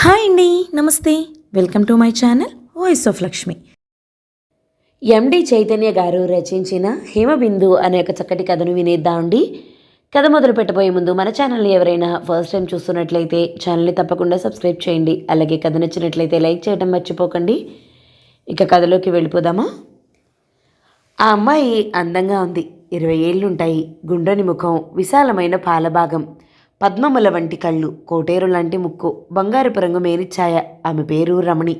Hi అండి, నమస్తే. Welcome to my channel voice of Lakshmi. ఎండి చైతన్య గారు రచించిన హిమబిందు అనే ఒక చక్కటి కథను వినేద్దామండి. కథ మొదలు పెట్టబోయే ముందు మన ఛానల్ని ఎవరైనా ఫస్ట్ టైం చూస్తున్నట్లయితే ఛానల్ని తప్పకుండా సబ్స్క్రైబ్ చేయండి. అలాగే కథ నచ్చినట్లయితే లైక్ చేయడం మర్చిపోకండి. ఇక కథలోకి వెళ్ళిపోదామా. ఆ అమ్మాయి అందంగా ఉంది. 20 ఏళ్ళుంటాయి. గుండ్రని ముఖం, విశాలమైన పాలభాగం, పద్మముల వంటి కళ్ళు, కోటేరు లాంటి ముక్కు, బంగారపు రంగు మేనిఛాయ. ఆమె పేరు రమణి.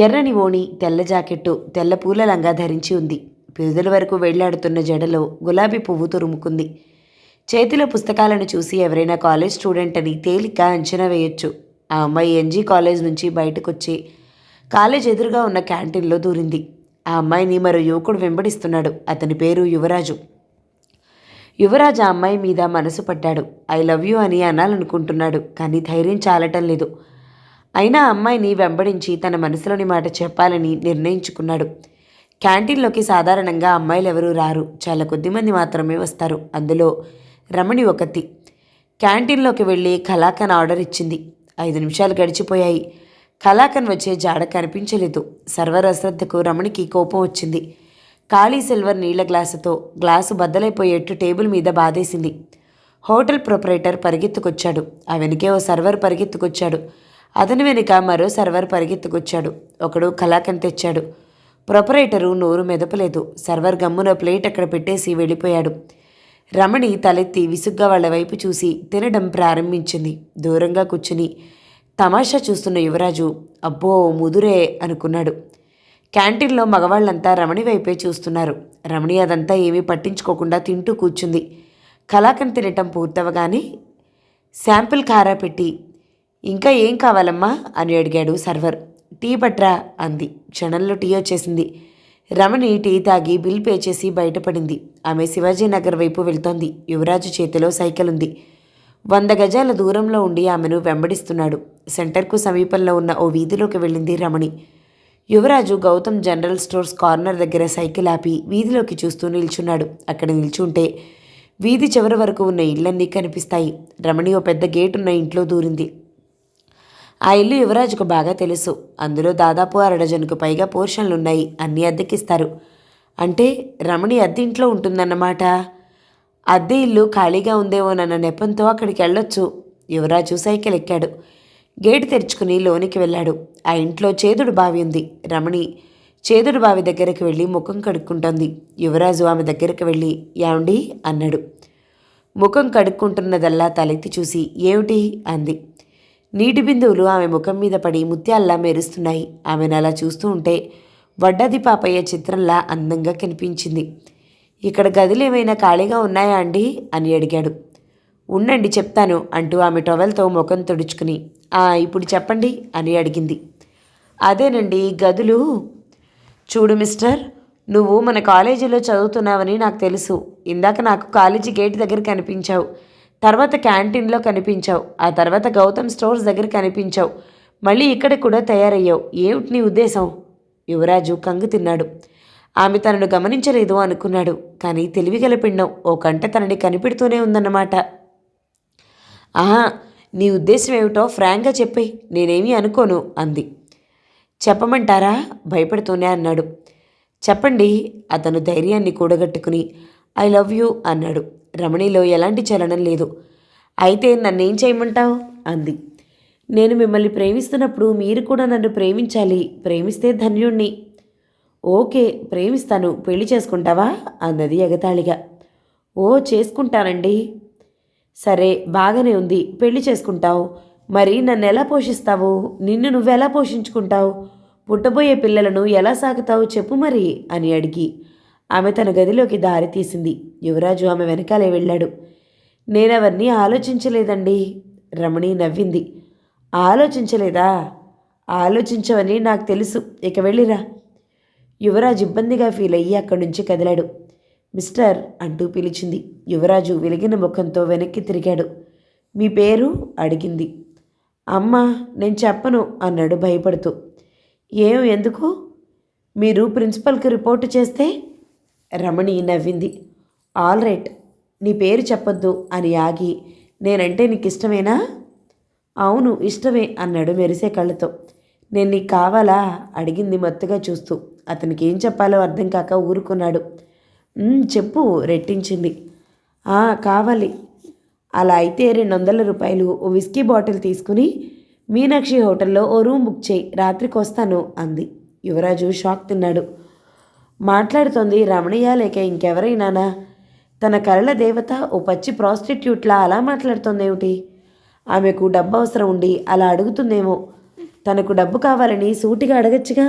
ఎర్రని ఓణి, తెల్ల జాకెట్టు, తెల్ల పూల లంగా ధరించి ఉంది. పిరుదుల వరకు వెళ్లాడుతున్న జడలో గులాబీ పువ్వు తురుముకుంది. చేతిలో పుస్తకాలను చూసి ఎవరైనా కాలేజ్ స్టూడెంట్ అని తేలిక అంచనా వేయొచ్చు. ఆ అమ్మాయి ఎన్జీ కాలేజ్ నుంచి బయటకొచ్చి కాలేజ్ ఎదురుగా ఉన్న క్యాంటీన్లో దూరింది. ఆ అమ్మాయిని మరో యువకుడు వెంబడిస్తున్నాడు. అతని పేరు యువరాజు. యువరాజు ఆ అమ్మాయి మీద మనసు పడ్డాడు. ఐ లవ్ యూ అని అనాలనుకుంటున్నాడు, కానీ ధైర్యం చాలటం లేదు. అయినా ఆ అమ్మాయిని వెంబడించి తన మనసులోని మాట చెప్పాలని నిర్ణయించుకున్నాడు. క్యాంటీన్లోకి సాధారణంగా అమ్మాయిలు ఎవరూ రారు. చాలా కొద్దిమంది మాత్రమే వస్తారు. అందులో రమణి ఒకతి. క్యాంటీన్లోకి వెళ్ళి కలాకన్ ఆర్డర్ ఇచ్చింది. 5 నిమిషాలు గడిచిపోయాయి. కలాకన్ వచ్చే జాడ కనిపించలేదు. సర్వర్ అశ్రద్ధకు రమణికి కోపం వచ్చింది. ఖాళీ సిల్వర్ నీళ్ల గ్లాసుతో గ్లాసు బద్దలైపోయేట్టు టేబుల్ మీద బాధేసింది. హోటల్ ప్రొపరేటర్ పరిగెత్తుకొచ్చాడు. ఆ వెనుకే ఓ సర్వర్ పరిగెత్తుకొచ్చాడు. అతని వెనుక మరో సర్వర్ పరిగెత్తుకొచ్చాడు. ఒకడు కలాకన్ తెచ్చాడు. ప్రొపరేటరు నోరు మెదపలేదు. సర్వర్ గమ్మున ప్లేట్ అక్కడ పెట్టేసి వెళ్ళిపోయాడు. రమణి తలెత్తి విసుగ్గా వాళ్ళ వైపు చూసి తినడం ప్రారంభించింది. దూరంగా కూర్చుని తమాషా చూస్తున్న యువరాజు అబ్బో ముదురే అనుకున్నాడు. క్యాంటీన్లో మగవాళ్ళంతా రమణి వైపే చూస్తున్నారు. రమణి అదంతా ఏమీ పట్టించుకోకుండా తింటూ కూర్చుంది. కలాకన్ తినటం పూర్తవగానే శాంపిల్ కారా పెట్టి ఇంకా ఏం కావాలమ్మా అని అడిగాడు సర్వర్. టీ పట్రా అంది. క్షణంలో టీ వచ్చేసింది. రమణి టీ తాగి బిల్ పే చేసి బయటపడింది. ఆమె శివాజీనగర్ వైపు వెళ్తోంది. యువరాజు చేతిలో సైకిల్ ఉంది. 100 గజాల దూరంలో ఉండి ఆమెను వెంబడిస్తున్నాడు. సెంటర్కు సమీపంలో ఉన్న ఓ వీధిలోకి వెళ్ళింది రమణి. యువరాజు గౌతమ్ జనరల్ స్టోర్స్ కార్నర్ దగ్గర సైకిల్ ఆపి వీధిలోకి చూస్తూ నిల్చున్నాడు. అక్కడ నిల్చుంటే వీధి చివరి వరకు ఉన్న ఇళ్లన్నీ కనిపిస్తాయి. రమణి ఓ పెద్ద గేటున్న ఇంట్లో దూరింది. ఆ ఇల్లు యువరాజుకు బాగా తెలుసు. అందులో దాదాపు 6 డజన్కు పైగా పోర్షన్లున్నాయి. అన్నీ అద్దెకిస్తారు. అంటే రమణి అద్దె ఇంట్లో ఉంటుందన్నమాట. అద్దె ఇల్లు ఖాళీగా ఉందేమోనన్న నెపంతో అక్కడికి వెళ్ళొచ్చు. యువరాజు సైకిల్ ఎక్కాడు. గేటు తెరుచుకుని లోనికి వెళ్ళాడు. ఆ ఇంట్లో చేదుడు బావి ఉంది. రమణి చేదుడు బావి దగ్గరికి వెళ్ళి ముఖం కడుక్కుంటోంది. యువరాజు ఆమె దగ్గరికి వెళ్ళి యాండి అన్నాడు. ముఖం కడుక్కుంటున్నదల్లా తలెత్తి చూసి ఏమిటి అంది. నీటి బిందువులు ఆమె ముఖం మీద పడి ముత్యాల్లా మెరుస్తున్నాయి. ఆమెను అలా చూస్తూ ఉంటే వడ్డది పాపయ్య చిత్రంలా అందంగా కనిపించింది. ఇక్కడ గదులు ఏమైనా ఖాళీగా ఉన్నాయా అండి అని అడిగాడు. ఉండండి చెప్తాను అంటూ ఆమె టవల్తో ముఖం తుడుచుకుని ఇప్పుడు చెప్పండి అని అడిగింది. అదేనండి గదులు. చూడు మిస్టర్, నువ్వు మన కాలేజీలో చదువుతున్నావని నాకు తెలుసు. ఇందాక నాకు కాలేజీ గేట్ దగ్గర కనిపించావు. తర్వాత క్యాంటీన్లో కనిపించావు. ఆ తర్వాత గౌతమ్ స్టోర్స్ దగ్గర కనిపించావు. మళ్ళీ ఇక్కడ కూడా తయారయ్యావు. ఏమిటి నీ ఉద్దేశం? యువరాజు కంగు తిన్నాడు. ఆమె తనను గమనించలేదు అనుకున్నాడు. కానీ తెలివిగల పిండం ఓ కంట తనని కనిపెడుతూనే ఉందన్నమాట. ఆహా, నీ ఉద్దేశం ఏమిటో ఫ్రాంక్గా చెప్పే, నేనేమీ అనుకోను అంది. చెప్పమంటారా భయపడుతూనే అన్నాడు. చెప్పండి. అతను ధైర్యాన్ని కూడగట్టుకుని ఐ లవ్ యూ అన్నాడు. రమణిలో ఎలాంటి చలనం లేదు. అయితే నన్నేం చేయమంటావు అంది. నేను మిమ్మల్ని ప్రేమిస్తున్నప్పుడు మీరు కూడా నన్ను ప్రేమించాలి. ప్రేమిస్తే ధన్యుణ్ణి. ఓకే, ప్రేమిస్తాను. పెళ్లి చేసుకుంటావా అన్నది ఎగతాళిగా. ఓ చేసుకుంటానండి. సరే బాగానే ఉంది, పెళ్లి చేసుకుంటావు. మరి నన్ను ఎలా పోషిస్తావు? నిన్ను నువ్వెలా పోషించుకుంటావు? పుట్టబోయే పిల్లలను ఎలా సాగుతావు చెప్పు మరి అని అడిగి ఆమె తన గదిలోకి దారి తీసింది. యువరాజు ఆమె వెనకాలే వెళ్ళాడు. నేనవన్నీ ఆలోచించలేదండి. రమణి నవ్వింది. ఆలోచించలేదా? ఆలోచించవని నాకు తెలుసు. ఇక వెళ్ళిరా. యువరాజు ఇబ్బందిగా ఫీల్ అయ్యి అక్కడి నుంచి కదిలాడు. మిస్టర్ అంటూ పిలిచింది. యువరాజు వెలిగిన ముఖంతో వెనక్కి తిరిగాడు. మీ పేరు అడిగింది. అమ్మా నేను చెప్పను అన్నాడు భయపడుతూ. ఎందుకు? మీరు ప్రిన్సిపల్కి రిపోర్టు చేస్తే? రమణి నవ్వింది. ఆల్ రైట్, నీ పేరు చెప్పొద్దు అని ఆగి నేనంటే నీకు ఇష్టమేనా? అవును ఇష్టమే అన్నాడు మెరిసే కళ్ళతో. నేను నీకు కావాలా అడిగింది మత్తుగా చూస్తూ. అతనికి ఏం చెప్పాలో అర్థం కాక ఊరుకున్నాడు. చెప్పు రెట్టించింది. కావాలి. అలా అయితే 200 ఓ విస్కీ బాటిల్ తీసుకుని మీనాక్షి హోటల్లో ఓ రూమ్ బుక్ చేయి, రాత్రికి వస్తాను అంది. యువరాజు షాక్ తిన్నాడు. మాట్లాడుతోంది రమణీయ లేక ఇంకెవరైనానా? తన కలల దేవత ఓ పచ్చి ప్రాస్టిట్యూట్లా అలా మాట్లాడుతోందేమిటి? ఆమెకు డబ్బు అవసరం ఉండి అలా అడుగుతుందేమో. తనకు డబ్బు కావాలని సూటిగా అడగచ్చుగా.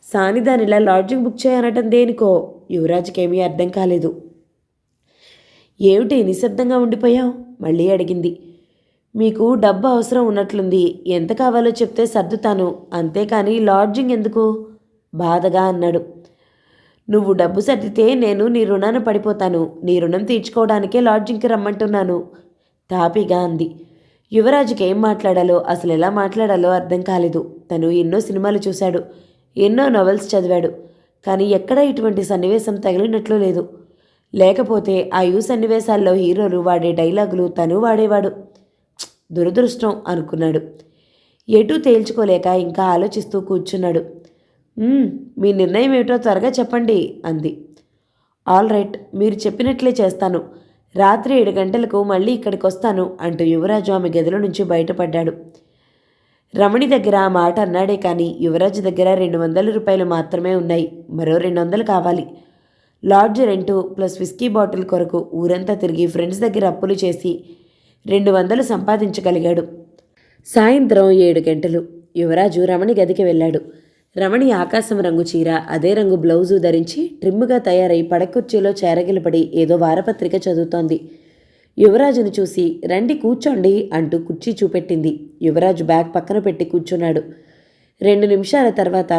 సానిదానిలా లాడ్జింగ్ బుక్ చేయనటం దేనికో యువరాజుకేమీ అర్థం కాలేదు. ఏమిటి నిశ్శబ్దంగా ఉండిపోయావు? మళ్ళీ అడిగింది. మీకు డబ్బు అవసరం ఉన్నట్లుంది, ఎంత కావాలో చెప్తే సర్దుతాను, అంతేకాని లాడ్జింగ్ ఎందుకు? బాధగా అన్నాడు. నువ్వు డబ్బు సర్దితే నేను నీ రుణాన్ని పడిపోతాను, నీ రుణం తీర్చుకోవడానికే లాడ్జింగ్కి రమ్మంటున్నాను తాపీగా అంది. యువరాజుకి ఏం మాట్లాడాలో అసలు ఎలా మాట్లాడాలో అర్థం కాలేదు. తను ఎన్నో సినిమాలు చూశాడు, ఎన్నో నవల్స్ చదివాడు, కానీ ఎక్కడా ఇటువంటి సన్నివేశం తగిలినట్లు లేదు. లేకపోతే ఆ సన్నివేశాల్లో హీరోలు వాడే డైలాగులు తను వాడేవాడు. దురదృష్టం అనుకున్నాడు. ఎటూ తేల్చుకోలేక ఇంకా ఆలోచిస్తూ కూర్చున్నాడు. మీ నిర్ణయం ఏమిటో త్వరగా చెప్పండి అంది. ఆల్ రైట్, మీరు చెప్పినట్లే చేస్తాను. రాత్రి 7 గంటలకు మళ్ళీ ఇక్కడికి వస్తాను అంటూ యువరాజు ఆమె గదిలో నుంచి బయటపడ్డాడు. రమణి దగ్గర ఆ మాట అన్నాడే కానీ యువరాజు దగ్గర 200 మాత్రమే ఉన్నాయి. మరో 200 కావాలి. Lodge rent plus whisky bottle కొరకు ఊరంతా తిరిగి ఫ్రెండ్స్ దగ్గర అప్పులు చేసి 200 సంపాదించగలిగాడు. సాయంత్రం 7 గంటలు. యువరాజు రమణి గదికి వెళ్ళాడు. రమణి ఆకాశం రంగు చీర, అదే రంగు బ్లౌజు ధరించి ట్రిమ్ముగా తయారై పడకుర్చీలో చేరగిలపడి ఏదో వారపత్రిక చదువుతోంది. యువరాజును చూసి రండి కూర్చోండి అంటూ కుర్చీ చూపెట్టింది. యువరాజు బ్యాగ్ పక్కన పెట్టి కూర్చున్నాడు. 2 నిమిషాల తర్వాత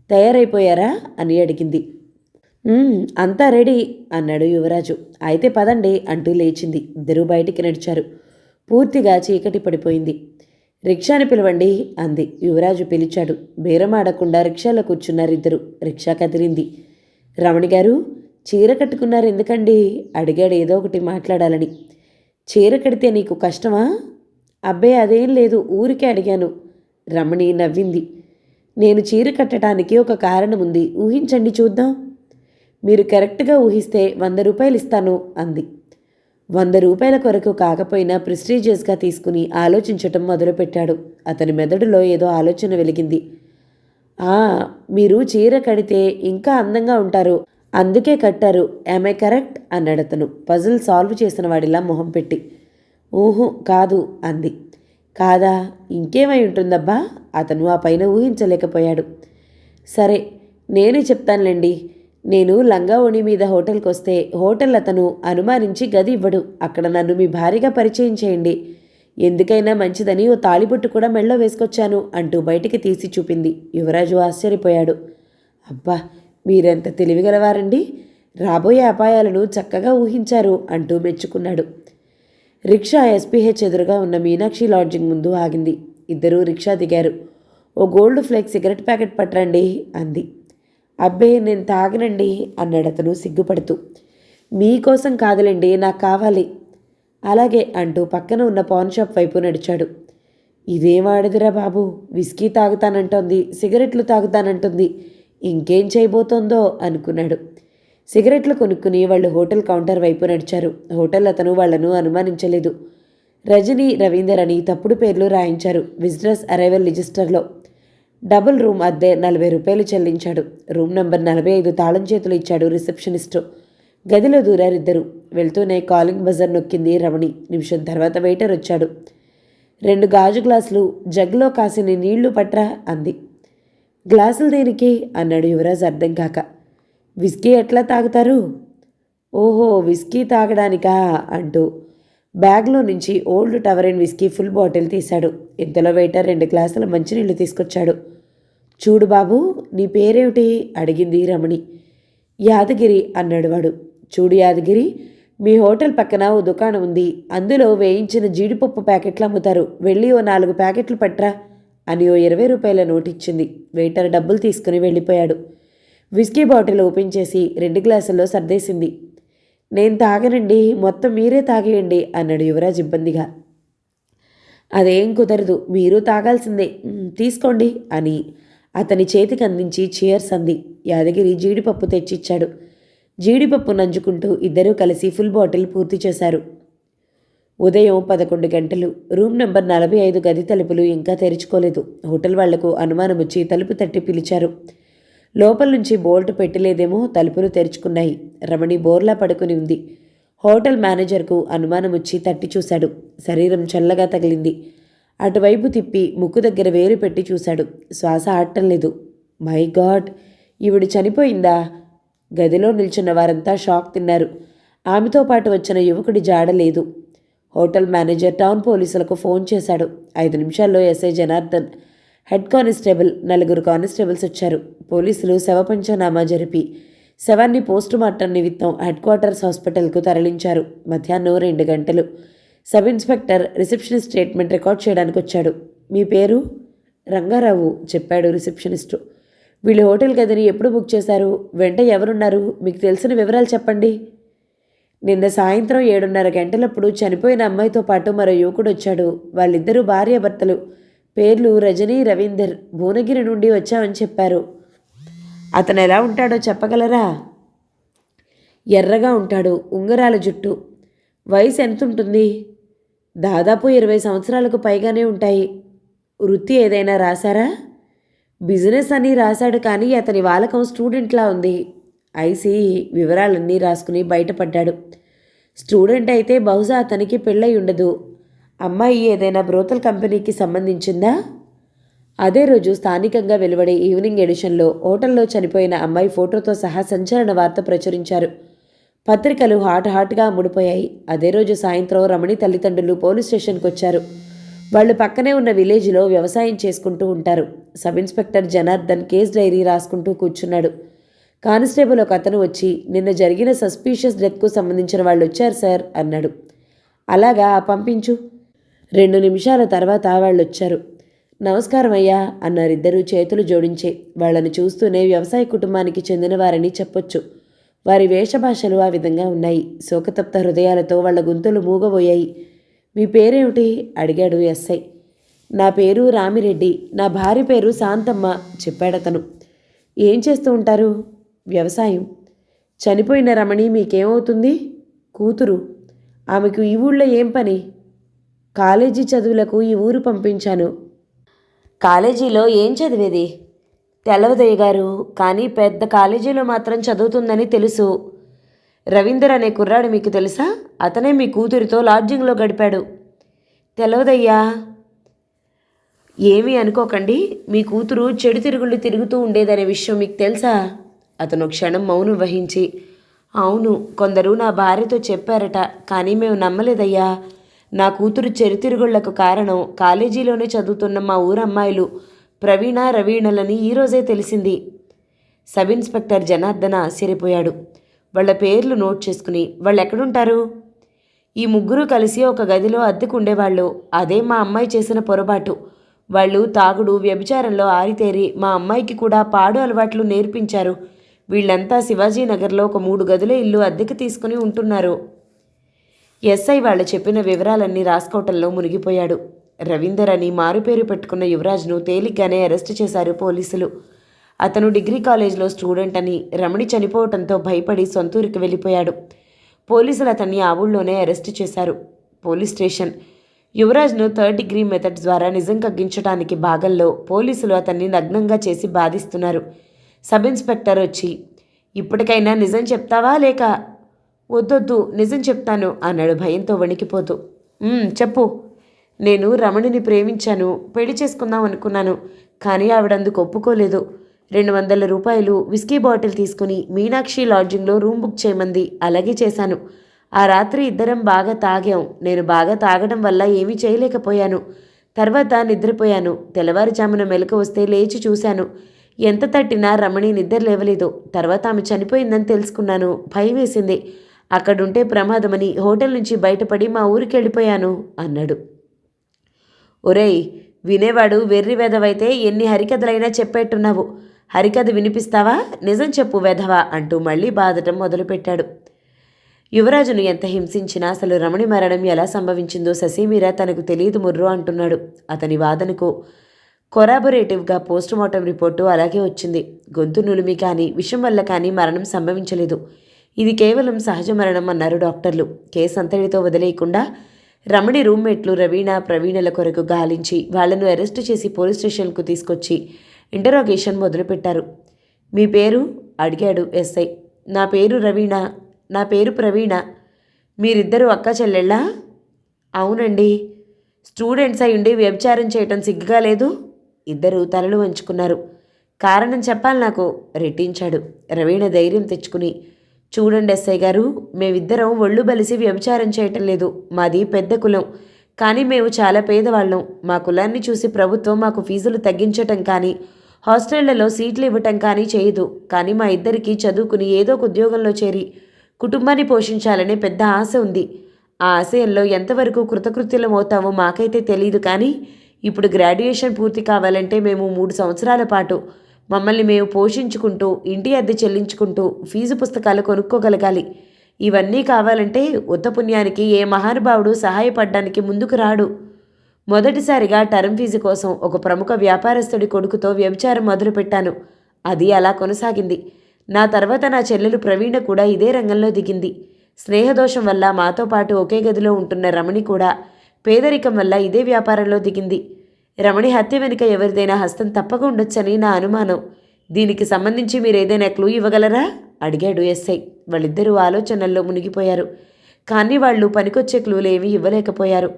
తయారైపోయారా అని అడిగింది. అంతా రెడీ అన్నాడు యువరాజు. అయితే పదండి అంటూ లేచింది. ఇద్దరూ బయటికి నడిచారు. పూర్తిగా చీకటి పడిపోయింది. రిక్షాని పిలవండి అంది. యువరాజు పిలిచాడు. బేరమాడకుండా రిక్షాలో కూర్చున్నారిద్దరు. రిక్షా కదిలింది. రమణి గారు, చీర కట్టుకున్నారు ఎందుకండి అడిగాడు ఏదో ఒకటి మాట్లాడాలని. చీర కడితే నీకు కష్టమా? అబ్బే అదేం లేదు, ఊరికే అడిగాను. రమణి నవ్వింది. నేను చీర కట్టడానికి ఒక కారణం ఉంది, ఊహించండి చూద్దాం. మీరు కరెక్ట్గా ఊహిస్తే 100 రూపాయలు ఇస్తాను అంది. 100 రూపాయల కొరకు కాకపోయినా ప్రెస్టీజియస్గా తీసుకుని ఆలోచించటం మొదలుపెట్టాడు. అతని మెదడులో ఏదో ఆలోచన వెలిగింది. మీరు చీర కడితే ఇంకా అందంగా ఉంటారు, అందుకే కట్టారు, ఐ కరెక్ట్ అన్నాడు అతను పజిల్ సాల్వ్ చేసిన వాడిలా మొహం పెట్టి. ఊహు కాదు అంది. కాదా, ఇంకేమై ఉంటుందబ్బా? అతను ఆ పైన ఊహించలేకపోయాడు. సరే నేనే చెప్తానులేండి. నేను లంగా ఓణి మీద హోటల్కి వస్తే హోటల్ అతను అనుమానించి గది ఇవ్వడు. అక్కడ నన్ను మీ భార్యగా పరిచయం చేయండి. ఎందుకైనా మంచిదని ఓ తాళిబొట్టు కూడా మెళ్ళో వేసుకొచ్చాను అంటూ బయటికి తీసి చూపింది. యువరాజు ఆశ్చర్యపోయాడు. అబ్బా, మీరెంత తెలివిగలవారండి, రాబోయే అపాయాలను చక్కగా ఊహించారు అంటూ మెచ్చుకున్నాడు. రిక్షా ఎస్పీహెచ్ ఎదురుగా ఉన్న మీనాక్షి లాడ్జింగ్ ముందు ఆగింది. ఇద్దరూ రిక్షా దిగారు. ఓ గోల్డ్ ఫ్లేక్ సిగరెట్ ప్యాకెట్ పట్టరండి అంది. అబ్బే నేను తాగనండి అన్నాడు అతను సిగ్గుపడుతూ. మీకోసం కాదులేండి, నాకు కావాలి. అలాగే అంటూ పక్కన ఉన్న పాన్ షాప్ వైపు నడిచాడు. ఇదేమాడిదిరా బాబు, విస్కీ తాగుతానంటోంది, సిగరెట్లు తాగుతానంటుంది, ఇంకేం చేయబోతోందో అనుకున్నాడు. సిగరెట్లు కొనుక్కుని వాళ్ళు హోటల్ కౌంటర్ వైపు నడిచారు. హోటల్ అతను వాళ్లను అనుమానించలేదు. రజని, రవీందర్ అని తప్పుడు పేర్లు రాయించారు విజిటర్స్ అరైవల్ రిజిస్టర్లో. డబుల్ రూమ్ అద్దె 40 రూపాయలు చెల్లించాడు. రూమ్ నంబర్ 45 తాళం చేతులు ఇచ్చాడు రిసెప్షనిస్టు. గదిలో దూరారిద్దరు. వెళ్తూనే కాలింగ్ బజర్ నొక్కింది రమణి. నిమిషం తర్వాత వెయిటర్ వచ్చాడు. 2 గాజు గ్లాసులు, జగ్లో కాసిన నీళ్లు పట్రా అంది. గ్లాసులు దేనికి అన్నాడు యువరాజ్ అర్థం కాక. విస్కీ ఎట్లా తాగుతారు? ఓహో, విస్కీ తాగడానికా అంటూ బ్యాగ్లో నుంచి ఓల్డ్ టవరెన్ విస్కీ ఫుల్ బాటిల్ తీశాడు. ఇంతలో వెయిటర్ 2 గ్లాసుల మంచినీళ్లు తీసుకొచ్చాడు. చూడు బాబు, నీ పేరేమిటి అడిగింది రమణి. యాదగిరి అన్నాడు వాడు. చూడు యాదగిరి, మీ హోటల్ పక్కన ఓ దుకాణం ఉంది, అందులో వేయించిన జీడిపప్పు ప్యాకెట్లు అమ్ముతారు, వెళ్ళి ఓ 4 ప్యాకెట్లు పట్రా అని ఓ 20 రూపాయల నోటు ఇచ్చింది. వెయిటర్ డబ్బులు తీసుకుని వెళ్ళిపోయాడు. విస్కీ బాటిల్ ఓపెన్ చేసి 2 గ్లాసుల్లో సర్దేసింది. నేను తాగనండి, మొత్తం మీరే తాగేయండి అన్నాడు యువరాజ్ ఇబ్బందిగా. అదేం కుదరదు, మీరు తాగాల్సిందే, తీసుకోండి అని అతని చేతికి అందించి చీర్స్ అంది. యాదగిరి జీడిపప్పు తెచ్చిచ్చాడు. జీడిపప్పు నంచుకుంటూ ఇద్దరూ కలిసి ఫుల్ బాటిల్ పూర్తి చేశారు. ఉదయం 11 గంటలు. రూమ్ నెంబర్ 45 గది తలుపులు ఇంకా తెరుచుకోలేదు. హోటల్ వాళ్లకు అనుమానం వచ్చి తలుపు తట్టి పిలిచారు. లోపల నుంచి బోల్ట్ పెట్టలేదేమో తలుపులు తెరుచుకున్నాయి. రమణి బోర్లా పడుకుని ఉంది. హోటల్ మేనేజర్కు అనుమానం వచ్చి తట్టి చూశాడు. శరీరం చల్లగా తగిలింది. అటువైపు తిప్పి ముక్కు దగ్గర వేలు పెట్టి చూశాడు. శ్వాస ఆడటం లేదు. మై గాడ్, ఈవిడ చనిపోయిందా? గదిలో నిల్చున్న వారంతా షాక్ తిన్నారు. ఆమెతో పాటు వచ్చిన యువకుడి జాడ లేదు. హోటల్ మేనేజర్ టౌన్ పోలీసులకు ఫోన్ చేశాడు. 5 నిమిషాల్లో SI Janardhan, head constable, 4 constables వచ్చారు. పోలీసులు శవ పంచనామా జరిపి శవాన్ని పోస్టుమార్టం నిమిత్తం హెడ్ క్వార్టర్స్ హాస్పిటల్కు తరలించారు. మధ్యాహ్నం 2 గంటలు. Sub inspector receptionist statement record చేయడానికి వచ్చాడు. మీ పేరు? రంగారావు, చెప్పాడు రిసెప్షనిస్టు. వీళ్ళు హోటల్ గదిని ఎప్పుడు బుక్ చేశారు? వెంట ఎవరున్నారు? మీకు తెలిసిన వివరాలు చెప్పండి. నిన్న సాయంత్రం 7:30 గంటలప్పుడు చనిపోయిన అమ్మాయితో పాటు మరో యువకుడు వచ్చాడు. వాళ్ళిద్దరూ భార్యాభర్తలు. పేర్లు రజనీ, రవీందర్. భువనగిరి నుండి వచ్చామని చెప్పారు. అతను ఎలా ఉంటాడో చెప్పగలరా? ఎర్రగా ఉంటాడు, ఉంగరాల జుట్టు. వయసు ఎంత ఉంటుంది? దాదాపు 20 సంవత్సరాలకు పైగానే ఉంటాయి. వృత్తి ఏదైనా రాశారా? బిజినెస్ అని రాశాడు, కానీ అతని వాలకం స్టూడెంట్లా ఉంది. ఐసి వివరాలన్నీ రాసుకుని బయటపడ్డాడు. స్టూడెంట్ అయితే బహుశా అతనికి పెళ్ళై ఉండదు. అమ్మాయి ఏదైనా బ్రోతల్ కంపెనీకి సంబంధించిందా? అదే రోజు స్థానికంగా వెలువడే ఈవినింగ్ ఎడిషన్లో హోటల్లో చనిపోయిన అమ్మాయి ఫోటోతో సహా సంచలన వార్త ప్రచురించారు. పత్రికలు హాట్గా అమ్ముడుపోయాయి. అదే రోజు సాయంత్రం రమణి తల్లిదండ్రులు పోలీస్ స్టేషన్కి వచ్చారు. వాళ్ళు పక్కనే ఉన్న విలేజ్లో వ్యవసాయం చేసుకుంటూ ఉంటారు. Sub inspector Janardhan case dairy రాసుకుంటూ కూర్చున్నాడు. కానిస్టేబుల్ ఒక అతను వచ్చి, నిన్న జరిగిన సస్పీషియస్ డెత్కు సంబంధించిన వాళ్ళు వచ్చారు సార్ అన్నాడు. అలాగా, పంపించు. 2 నిమిషాల తర్వాత వాళ్ళు వచ్చారు. నమస్కారం అయ్యా అన్నారిద్దరూ చేతులు జోడించే. వాళ్ళని చూస్తూనే వ్యవసాయ కుటుంబానికి చెందినవారని చెప్పొచ్చు. వారి వేషభాషలు ఆ విధంగా ఉన్నాయి. శోకతప్త హృదయాలతో వాళ్ల గొంతులు మూగబోయాయి. మీ పేరేమిటి? అడిగాడు ఎస్ఐ. నా పేరు రామిరెడ్డి, నా భార్య పేరు శాంతమ్మ, చెప్పాడతను. ఏం చేస్తూ ఉంటారు? వ్యవసాయం. చనిపోయిన రమణి మీకేమవుతుంది? కూతురు. ఆమెకు ఈ ఊళ్ళో ఏం పని? కాలేజీ చదువులకు ఈ ఊరు పంపించాను. కాలేజీలో ఏం చదివేది? తెలవదయ్య గారు, కానీ పెద్ద కాలేజీలో మాత్రం చదువుతుందని తెలుసు. రవీందర్ అనే కుర్రాడు మీకు తెలుసా? అతనే మీ కూతురితో లాడ్జింగ్లో గడిపాడు. తెలవదయ్యా. ఏమీ అనుకోకండి, మీ కూతురు చెడు తిరుగుళ్ళు తిరుగుతూ ఉండేదనే విషయం మీకు తెలుసా? అతను క్షణం మౌనం వహించి, అవును, కొందరు నా భార్యతో చెప్పారట, కానీ మేము నమ్మలేదయ్యా. నా కూతురు చెడుతిరుగుళ్లకు కారణం కాలేజీలోనే చదువుతున్న మా ఊరమ్మాయిలు ప్రవీణ, రవీణలని ఈరోజే తెలిసింది. సబ్ ఇన్స్పెక్టర్ జనార్దన ఆశ్చర్యపోయాడు. వాళ్ళ పేర్లు నోట్ చేసుకుని, వాళ్ళు ఎక్కడుంటారు? ఈ ముగ్గురు కలిసి ఒక గదిలో అద్దెకుండేవాళ్ళు. అదే మా అమ్మాయి చేసిన పొరపాటు. వాళ్ళు తాగుడు, వ్యభిచారంలో ఆరితేరి మా అమ్మాయికి కూడా పాడు అలవాట్లు నేర్పించారు. వీళ్ళంతా శివాజీనగర్లో ఒక 3 గదుల ఇల్లు అద్దెకి తీసుకుని ఉంటున్నారు. ఎస్ఐ వాళ్ళు చెప్పిన వివరాలన్నీ రాసుకోవటంలో మునిగిపోయాడు. రవీందర్ అని మారుపేరు పెట్టుకున్న యువరాజ్ను తేలిగ్గానే అరెస్టు చేశారు పోలీసులు. అతను డిగ్రీ కాలేజ్లో స్టూడెంట్ అని, రమణి చనిపోవటంతో భయపడి సొంతూరికి వెళ్ళిపోయాడు. పోలీసులు అతన్ని ఆ ఊళ్ళోనే అరెస్టు చేశారు. Police station. యువరాజ్ను 3rd డిగ్రీ మెథడ్స్ ద్వారా నిజం కగ్గించడానికి భాగంలో పోలీసులు అతన్ని నగ్నంగా చేసి బాధిస్తున్నారు. సబ్ ఇన్స్పెక్టర్ వచ్చి, ఇప్పటికైనా నిజం చెప్తావా లేక? వద్దొద్దు, నిజం చెప్తాను అన్నాడు భయంతో వణికిపోతూ. చెప్పు. నేను రమణిని ప్రేమించాను, పెళ్లి చేసుకుందాం అనుకున్నాను, కానీ ఆవిడందుకు ఒప్పుకోలేదు. 200 రూపాయలు విస్కీ బాటిల్ తీసుకుని మీనాక్షి లాడ్జింగ్లో రూమ్ బుక్ చేయమంది. అలాగే చేశాను. ఆ రాత్రి ఇద్దరం బాగా తాగాం. నేను బాగా తాగడం వల్ల ఏమీ చేయలేకపోయాను. తర్వాత నిద్రపోయాను. తెల్లవారుజామున మెలకు వస్తే లేచి చూశాను. ఎంత తట్టినా రమణి నిద్ర లేవలేదు. తర్వాత ఆమె చనిపోయిందని తెలుసుకున్నాను. భయం వేసింది. అక్కడుంటే ప్రమాదమని హోటల్ నుంచి బయటపడి మా ఊరికి వెళ్ళిపోయాను అన్నాడు. ఒరేయ్, వినేవాడు వెర్రి వెధవైతే ఎన్ని హరికథలైనా చెప్పేట్టున్నావు. హరికథ వినిపిస్తావా? నిజం చెప్పు వెధవా అంటూ మళ్ళీ బాధటం మొదలుపెట్టాడు. యువరాజును ఎంత హింసించినా అసలు రమణి మరణం ఎలా సంభవించిందో ససీమీరా తనకు తెలియదు ముర్రు అంటున్నాడు. అతని వాదనకు కొరాబొరేటివ్గా పోస్టుమార్టం రిపోర్టు అలాగే వచ్చింది. గొంతు నులిమి కానీ విషం వల్ల కానీ మరణం సంభవించలేదు. ఇది కేవలం సహజ మరణం అన్నారు డాక్టర్లు. కేసు అంతటితో వదిలేయకుండా రమణి రూమ్మేట్లు రవీణ ప్రవీణల కొరకు గాలించి వాళ్లను అరెస్టు చేసి పోలీస్ స్టేషన్కు తీసుకొచ్చి ఇంటరాగేషన్ మొదలుపెట్టారు. మీ పేరు అడిగాడు ఎస్ఐ. నా పేరు రవీణ. నా పేరు ప్రవీణ. మీరిద్దరూ అక్క చెల్లెళ్ళా? అవునండి. స్టూడెంట్స్ అయి ఉండి వ్యభిచారం చేయటం సిగ్గుగా లేదు? ఇద్దరు తలలు వంచుకున్నారు. కారణం చెప్పాలి నాకు రెట్టించాడు. రవీణ ధైర్యం తెచ్చుకుని, చూడండి ఎస్ఐ గారు, మేమిద్దరం ఒళ్ళు బలిసి వ్యభిచారం చేయటం లేదు. మాది పెద్ద కులం, కానీ మేము చాలా పేదవాళ్ళం. మా కులాన్ని చూసి ప్రభుత్వం మాకు ఫీజులు తగ్గించటం కానీ హాస్టళ్లలో సీట్లు ఇవ్వటం కానీ చేయదు. కానీ మా ఇద్దరికీ చదువుకుని ఏదో ఒక ఉద్యోగంలో చేరి కుటుంబాన్ని పోషించాలనే పెద్ద ఆశ ఉంది. ఆ ఆశయంలో ఎంతవరకు కృతకృత్యులమవుతామో మాకైతే తెలియదు. కానీ ఇప్పుడు గ్రాడ్యుయేషన్ పూర్తి కావాలంటే మేము 3 సంవత్సరాల పాటు మమ్మల్ని మేము పోషించుకుంటూ ఇంటి అద్దె చెల్లించుకుంటూ ఫీజు పుస్తకాలు కొనుక్కోగలగాలి. ఇవన్నీ కావాలంటే ఉత్తపుణ్యానికి ఏ మహానుభావుడు సహాయపడడానికి ముందుకు రాడు. మొదటిసారిగా టర్మ్ ఫీజు కోసం ఒక ప్రముఖ వ్యాపారస్తుడి కొడుకుతో వ్యభిచారం మొదలుపెట్టాను. అది అలా కొనసాగింది. నా తర్వాత నా చెల్లెలు ప్రవీణ కూడా ఇదే రంగంలో దిగింది. స్నేహదోషం వల్ల మాతో పాటు ఒకే గదిలో ఉంటున్న రమణి కూడా పేదరికం వల్ల ఇదే వ్యాపారంలో దిగింది. రమణి హత్య వెనుక ఎవరిదైనా హస్తం తప్పక ఉండొచ్చని నా అనుమానం. దీనికి సంబంధించి మీరేదైనా క్లూ ఇవ్వగలరా? అడిగాడు ఎస్ఐ. వాళ్ళిద్దరూ ఆలోచనల్లో మునిగిపోయారు. కానీ వాళ్ళు పనికొచ్చే క్లూలేమీ ఇవ్వలేకపోయారు.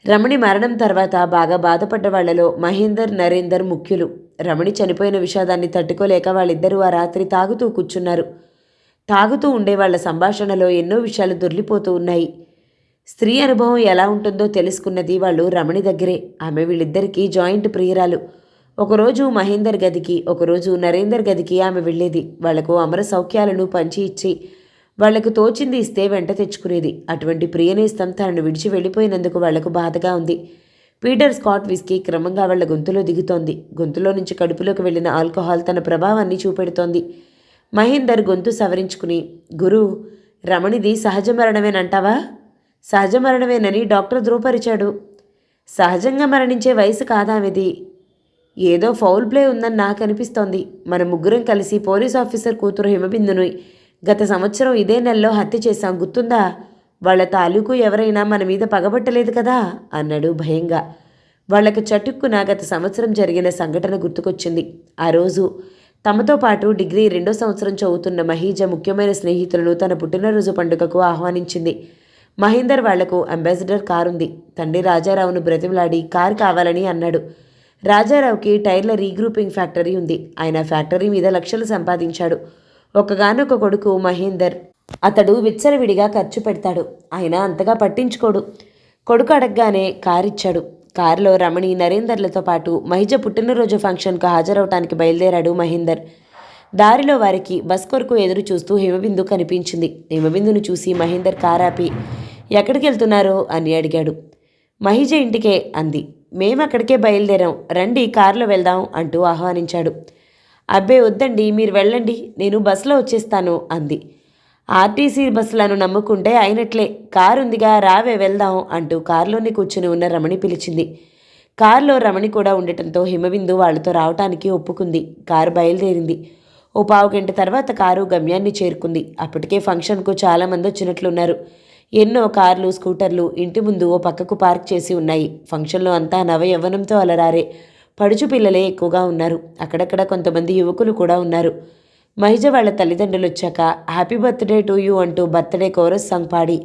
రమణి మరణం తర్వాత బాగా బాధపడ్డ వాళ్లలో మహేందర్, నరేందర్ ముఖ్యులు. రమణి చనిపోయిన విషాదాన్ని తట్టుకోలేక వాళ్ళిద్దరూ ఆ రాత్రి తాగుతూ కూర్చున్నారు. తాగుతూ ఉండే వాళ్ల సంభాషణలో ఎన్నో విషయాలు దొర్లిపోతూ ఉన్నాయి. స్త్రీ అనుభవం ఎలా ఉంటుందో తెలుసుకున్నది వాళ్ళు రమణి దగ్గరే. ఆమె వీళ్ళిద్దరికీ జాయింట్ ప్రియురాలు. ఒకరోజు మహేందర్ గదికి, ఒకరోజు నరేందర్ గదికి ఆమె వెళ్ళేది. వాళ్లకు అమర సౌఖ్యాలను పంచి ఇచ్చి వాళ్లకు తోచింది ఇస్తే వెంట తెచ్చుకునేది. అటువంటి ప్రియనేస్తం తనను విడిచి వెళ్ళిపోయినందుకు వాళ్లకు బాధగా ఉంది. పీటర్ స్కాట్ విస్కీ క్రమంగా వాళ్ల గొంతులో దిగుతోంది. గొంతులో నుంచి కడుపులోకి వెళ్లిన ఆల్కహాల్ తన ప్రభావాన్ని చూపెడుతోంది. మహేందర్ గొంతు సవరించుకుని, గురు, రమణిది సహజ మరణమేనంటావా? సహజ మరణమేనని డాక్టర్ ధృవపరిచాడు. సహజంగా మరణించే వయసు కాదామెది. ఏదో ఫౌల్ ప్లే ఉందని నాకు అనిపిస్తోంది. మన ముగ్గురం కలిసి పోలీస్ ఆఫీసర్ కూతురు హిమబిందును గత సంవత్సరం ఇదే నెలలో హత్య చేశాం, గుర్తుందా? వాళ్ల తాలూకు ఎవరైనా మన మీద పగబట్టలేదు కదా అన్నాడు భయంగా. వాళ్లకు చటుక్కున గత సంవత్సరం జరిగిన సంఘటన గుర్తుకొచ్చింది. ఆ రోజు తమతో పాటు డిగ్రీ 2వ సంవత్సరం చదువుతున్న మహీజ ముఖ్యమైన స్నేహితులను తన పుట్టినరోజు పండుగకు ఆహ్వానించింది. మహేందర్ వాళ్లకు అంబాసిడర్ కారుంది. తండ్రి రాజారావును బ్రతిమలాడి కారు కావాలని అన్నాడు. రాజారావుకి టైర్ల రీగ్రూపింగ్ ఫ్యాక్టరీ ఉంది. ఆయన ఫ్యాక్టరీ మీద లక్షలు సంపాదించాడు. ఒకగానొక కొడుకు మహేందర్. అతడు విచ్చలవిడిగా ఖర్చు పెడతాడు. ఆయన అంతగా పట్టించుకోడు. కొడుకు అడగగానే కారిచ్చాడు. కారులో రమణి, నరేందర్లతో పాటు మహిజ పుట్టినరోజు ఫంక్షన్కు హాజరవటానికి బయలుదేరాడు మహేందర్. దారిలో వారికి బస్ కొరకు ఎదురు చూస్తూ హిమబిందు కనిపించింది. హిమబిందును చూసి మహేందర్ కారాపి, ఎక్కడికి వెళ్తున్నారో అని అడిగాడు. మహిజ ఇంటికే అంది. మేమక్కడికే బయలుదేరాం, రండి కారులో వెళ్దాం అంటూ ఆహ్వానించాడు. అబ్బే వద్దండి, మీరు వెళ్ళండి, నేను బస్సులో వచ్చేస్తాను అంది. ఆర్టీసీ బస్సులను నమ్ముకుంటే అయినట్లే, కారుందిగా, రావే వెళ్దాం అంటూ కారులోనే కూర్చుని ఉన్న రమణి పిలిచింది. కారులో రమణి కూడా ఉండటంతో హిమబిందు వాళ్లతో రావటానికి ఒప్పుకుంది. కారు బయలుదేరింది. ఓ 15 గంట తర్వాత కారు గమ్యాన్ని చేరుకుంది. అప్పటికే ఫంక్షన్కు చాలామంది వచ్చినట్లున్నారు. ఎన్నో కార్లు, స్కూటర్లు ఇంటి ముందు ఓ పక్కకు పార్క్ చేసి ఉన్నాయి. ఫంక్షన్లో అంతా నవయవ్వనంతో అలరారే పడుచు పిల్లలే ఎక్కువగా ఉన్నారు. అక్కడక్కడ కొంతమంది యువకులు కూడా ఉన్నారు. మహిజ వాళ్ళ తల్లిదండ్రులు వచ్చాక హ్యాపీ బర్త్డే టు యూ అంటూ బర్త్డే కోరస్ సాంగ్ పాడి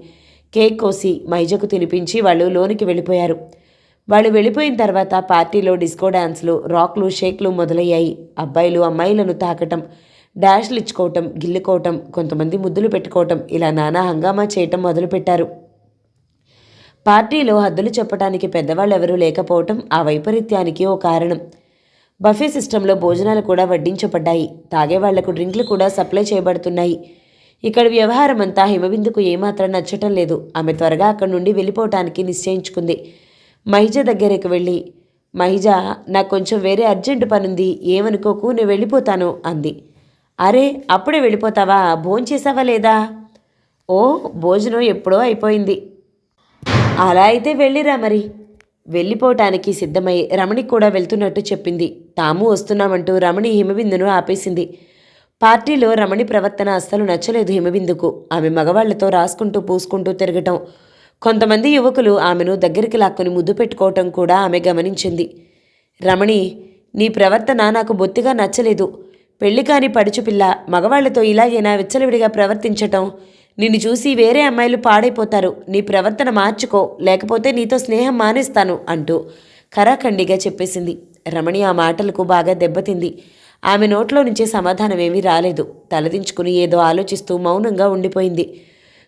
కేక్ కోసి మహిజకు తినిపించి వాళ్ళు లోనికి వెళ్ళిపోయారు. వాళ్ళు వెళ్ళిపోయిన తర్వాత పార్టీలో డిస్కో డాన్స్లు, రాక్లు, షేక్లు మొదలయ్యాయి. అబ్బాయిలు అమ్మాయిలను తాకటం, డాష్లు ఇచ్చుకోవటం, గిల్లుకోవటం, కొంతమంది ముద్దులు పెట్టుకోవటం, ఇలా నానా హంగామా చేయటం మొదలుపెట్టారు. పార్టీలో హద్దులు చెప్పటానికి పెద్దవాళ్ళెవరూ లేకపోవటం ఆ వైపరీత్యానికి ఓ కారణం. బఫే సిస్టంలో భోజనాలు కూడా వడ్డించబడ్డాయి. తాగేవాళ్లకు డ్రింక్లు కూడా సప్లై చేయబడుతున్నాయి. ఇక్కడ వ్యవహారం అంతా హిమబిందుకు ఏమాత్రం నచ్చటం లేదు. ఆమె త్వరగా అక్కడి నుండి వెళ్ళిపోవటానికి నిశ్చయించుకుంది. మహిజ దగ్గరికి వెళ్ళి, మహిజ, నాకు కొంచెం వేరే అర్జెంటు పనుంది, ఏమనుకోకు, నేను వెళ్ళిపోతాను అంది. అరే, అప్పుడే వెళ్ళిపోతావా? భోంచేసావా లేదా? ఓ, భోజనం ఎప్పుడో అయిపోయింది. అలా అయితే వెళ్ళిరా మరి. వెళ్ళిపోవటానికి సిద్ధమై రమణికి కూడా వెళ్తున్నట్టు చెప్పింది. తాము వస్తున్నామంటూ రమణి హిమబిందును ఆపేసింది. పార్టీలో రమణి ప్రవర్తన అస్సలు నచ్చలేదు హిమబిందుకు. ఆమె మగవాళ్లతో రాసుకుంటూ పూసుకుంటూ తిరగటం, కొంతమంది యువకులు ఆమెను దగ్గరికి లాక్కుని ముద్దు పెట్టుకోవటం కూడా ఆమె గమనించింది. రమణి, నీ ప్రవర్తన నాకు బొత్తిగా నచ్చలేదు. పెళ్లి కాని పడుచుపిల్ల మగవాళ్లతో ఇలాగైనా విచ్చలవిడిగా ప్రవర్తించటం. నిన్ను చూసి వేరే అమ్మాయిలు పాడైపోతారు. నీ ప్రవర్తన మార్చుకో, లేకపోతే నీతో స్నేహం మానేస్తాను అంటూ ఖరాఖండిగా చెప్పేసింది. రమణి ఆ మాటలకు బాగా దెబ్బతింది. ఆమె నోట్లో నుంచి సమాధానమేమీ రాలేదు. తలదించుకుని ఏదో ఆలోచిస్తూ మౌనంగా ఉండిపోయింది.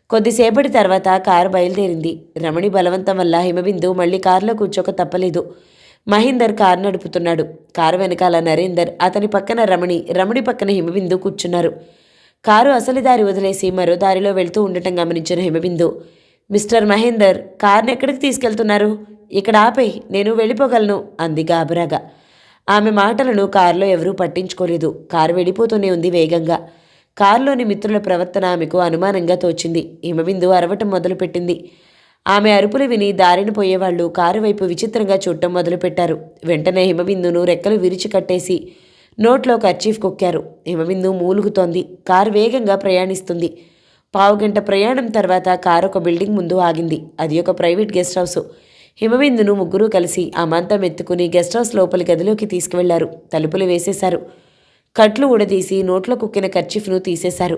కొద్దిసేపటి తర్వాత కారు బయలుదేరింది. రమణి బలవంతం వల్ల హిమబిందు మళ్ళీ కారులో కూర్చోక తప్పలేదు. మహేందర్ కారు నడుపుతున్నాడు. కారు వెనకాల నరేందర్, అతని పక్కన రమణి, రమణి పక్కన హిమబిందు కూర్చున్నారు. కారు అసలు దారి వదిలేసి మరో దారిలో వెళ్తూ ఉండటం గమనించిన హిమబిందు, మిస్టర్ మహేందర్, కార్ని ఎక్కడికి తీసుకెళ్తున్నారు? ఇక్కడ ఆపేయ్, నేను వెళ్ళిపోగలను అంది గాబరాగా. ఆమె మాటలను కారులో ఎవరూ పట్టించుకోలేదు. కారు వెళ్ళిపోతూనే ఉంది వేగంగా. కారులోని మిత్రుల ప్రవర్తన ఆమెకు అనుమానంగా తోచింది. హిమబిందు అరవటం మొదలుపెట్టింది. ఆమె అరుపులు విని దారిని పోయేవాళ్లు కారు వైపు విచిత్రంగా చూడటం మొదలుపెట్టారు. వెంటనే హిమబిందును రెక్కలు విరిచి కట్టేసి నోట్లో కర్చీఫ్ కొక్కారు. హిమబిందు మూలుగుతోంది. కారు వేగంగా ప్రయాణిస్తుంది. పావుగంట ప్రయాణం తర్వాత కారు ఒక బిల్డింగ్ ముందు ఆగింది. అది ఒక ప్రైవేట్ గెస్ట్ హౌస్. హిమబిందును ముగ్గురూ కలిసి అమాంతం ఎత్తుకుని గెస్ట్ హౌస్ లోపలి గదిలోకి తీసుకువెళ్లారు. తలుపులు వేసేశారు. కట్లు ఊడదీసి నోట్లో కుక్కిన కర్చీఫ్ను తీసేశారు.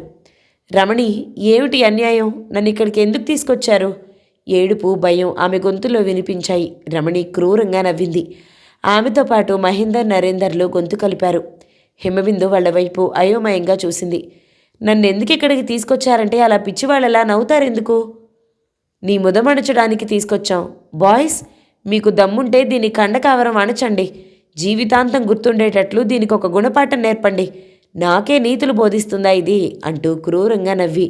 రమణి, ఏమిటి అన్యాయం? నన్ను ఇక్కడికి ఎందుకు తీసుకొచ్చారు? ఏడుపు, భయం ఆమె గొంతులో వినిపించాయి. రమణి క్రూరంగా నవ్వింది. ఆమెతో పాటు మహేందర్, నరేందర్లు గొంతు కలిపారు. హిమబిందు వాళ్ల వైపు అయోమయంగా చూసింది. నన్నెందుకు ఇక్కడికి తీసుకొచ్చారంటే అలా పిచ్చివాళ్ళలా నవ్వుతారెందుకు? నీ ముదమణచడానికి తీసుకొచ్చాం. బాయ్స్, మీకు దమ్ముంటే దీని కండకావరం అణచండి. జీవితాంతం గుర్తుండేటట్లు దీనికి ఒక గుణపాఠం నేర్పండి. నాకే నీతులు బోధిస్తుందా ఇది అంటూ క్రూరంగా నవ్వి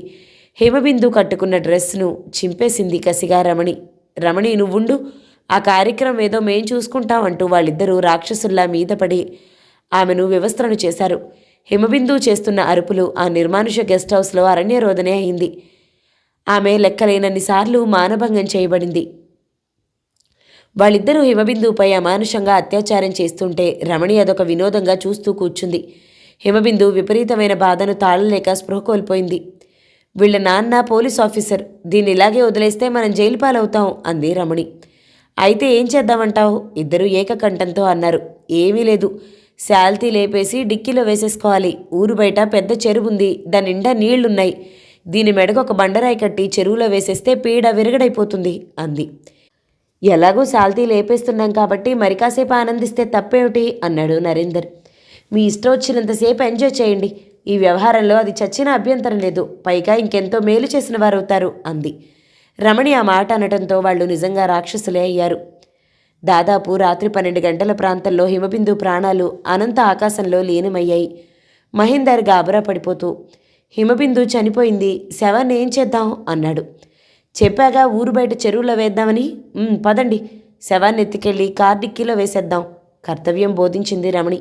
హిమబిందు కట్టుకున్న డ్రెస్ను చింపేసింది కసిగా రమణి. రమణి, నువ్వుండు, ఆ కార్యక్రమం ఏదో మేం చూసుకుంటామంటూ వాళ్ళిద్దరూ రాక్షసుల్లా మీద పడి ఆమెను వివస్త్రను చేశారు. హిమబిందు చేస్తున్న అరుపులు ఆ నిర్మానుష గెస్ట్ హౌస్లో అరణ్యరోదనే అయింది. ఆమె లెక్కలేనన్నిసార్లు మానభంగం చేయబడింది. వాళ్ళిద్దరూ హిమబిందుపై అమానుషంగా అత్యాచారం చేస్తుంటే రమణి అదొక వినోదంగా చూస్తూ కూర్చుంది. హిమబిందు విపరీతమైన బాధను తాళలేక స్పృహ కోల్పోయింది. వీళ్ళ నాన్న పోలీస్ ఆఫీసర్, దీన్ని ఇలాగే వదిలేస్తే మనం జైలు పాలవుతాం అంది రమణి. అయితే ఏం చేద్దామంటావు? ఇద్దరూ ఏకకంఠంతో అన్నారు. ఏమీ లేదు, శాల్తీ లేపేసి డిక్కీలో వేసేసుకోవాలి. ఊరు బయట పెద్ద చెరువుంది, దాని నిండా నీళ్లున్నాయి. దీని మెడకు ఒక బండరాయి కట్టి చెరువులో వేసేస్తే పీడ విరగడైపోతుంది అంది. ఎలాగూ శాల్తీ లేపేస్తున్నాం కాబట్టి మరి కాసేపు ఆనందిస్తే తప్పేమిటి అన్నాడు నరేందర్. మీ ఇష్టం వచ్చినంతసేపు ఎంజాయ్ చేయండి. ఈ వ్యవహారంలో అది చచ్చిన అభ్యంతరం లేదు. పైగా ఇంకెంతో మేలు చేసిన వారవుతారు అంది. రమణి ఆ మాట అనటంతో వాళ్ళు నిజంగా రాక్షసులే అయ్యారు. దాదాపు రాత్రి 12 గంటల ప్రాంతంలో హిమబిందు ప్రాణాలు అనంత ఆకాశంలో లీనమయ్యాయి. మహేందర్ గాబరా పడిపోతూ, హిమబిందు చనిపోయింది, శవాన్ని ఏం చేద్దాం అన్నాడు. చెప్పాగా ఊరు బయట చెరువులో వేద్దామని. పదండి, శవాన్ని ఎత్తుకెళ్ళి కార్ డిక్కీలో వేసేద్దాం కర్తవ్యం బోధించింది రమణి.